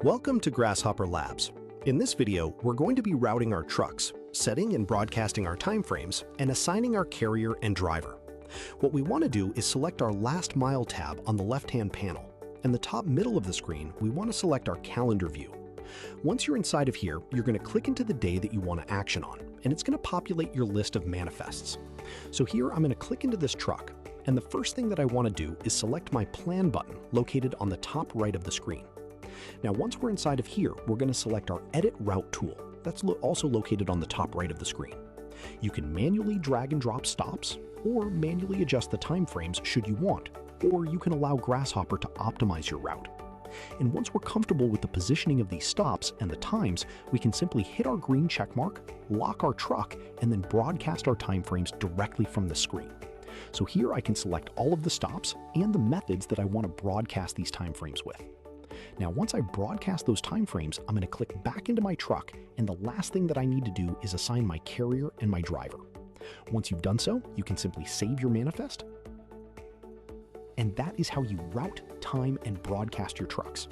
Welcome to Grasshopper Labs. In this video, we're going to be routing our trucks, setting and broadcasting our timeframes, and assigning our carrier and driver. What we want to do is select our last mile tab on the left-hand panel. In the top middle of the screen, we want to select our calendar view. Once you're inside of here, you're going to click into the day that you want to action on, and it's going to populate your list of manifests. So here I'm going to click into this truck, and the first thing that I want to do is select my plan button located on the top right of the screen. Now, once we're inside of here, we're going to select our Edit Route tool. That's also located on the top right of the screen. You can manually drag and drop stops, or manually adjust the time frames should you want, or you can allow Grasshopper to optimize your route. And once we're comfortable with the positioning of these stops and the times, we can simply hit our green check mark, lock our truck, and then broadcast our timeframes directly from the screen. So here I can select all of the stops and the methods that I want to broadcast these timeframes with. Now, once I broadcast those timeframes, I'm going to click back into my truck, and the last thing that I need to do is assign my carrier and my driver. Once you've done so, you can simply save your manifest, and that is how you route, time, and broadcast your trucks.